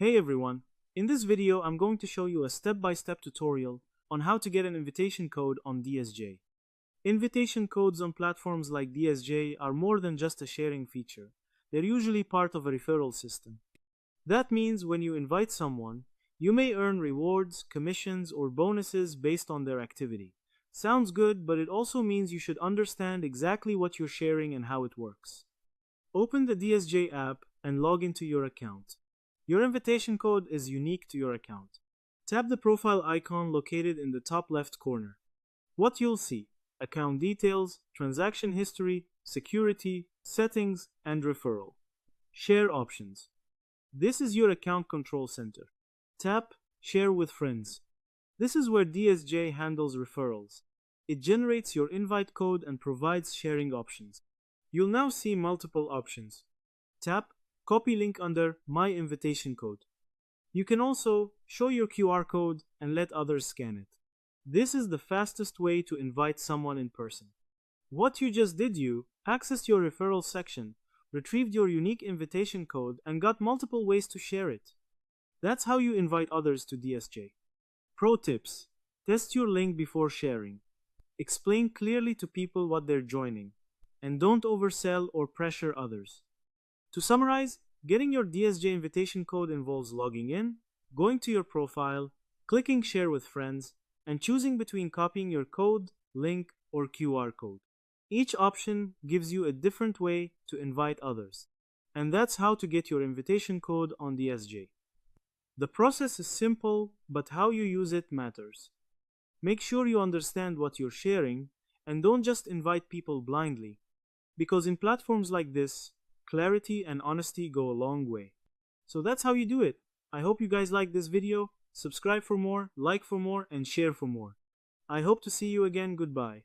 Hey everyone, in this video I'm going to show you a step-by-step tutorial on how to get an invitation code on DSJ. Invitation codes on platforms like DSJ are more than just a sharing feature. They're usually part of a referral system. That means when you invite someone, you may earn rewards, commissions, or bonuses based on their activity. Sounds good, but it also means you should understand exactly what you're sharing and how it works. Open the DSJ app and log into your account. Your invitation code is unique to your account. Tap the profile icon located in the top left corner. What you'll see: account details, transaction history, security, settings, and referral. Share options. This is your account control center. Tap Share with Friends. This is where DSJ handles referrals. It generates your invite code and provides sharing options. You'll now see multiple options. Tap Copy link under My Invitation Code. You can also show your QR code and let others scan it. This is the fastest way to invite someone in person. What you just did: you accessed your referral section, retrieved your unique invitation code, and got multiple ways to share it. That's how you invite others to DSJ. Pro tips: test your link before sharing. Explain clearly to people what they're joining, and don't oversell or pressure others. To summarize, getting your DSJ invitation code involves logging in, going to your profile, clicking Share with Friends, and choosing between copying your code, link, or QR code. Each option gives you a different way to invite others, and that's how to get your invitation code on DSJ. The process is simple, but how you use it matters. Make sure you understand what you're sharing, and don't just invite people blindly, because in platforms like this, clarity and honesty go a long way. So that's how you do it. I hope you guys liked this video. Subscribe for more, like for more, and share for more. I hope to see you again. Goodbye.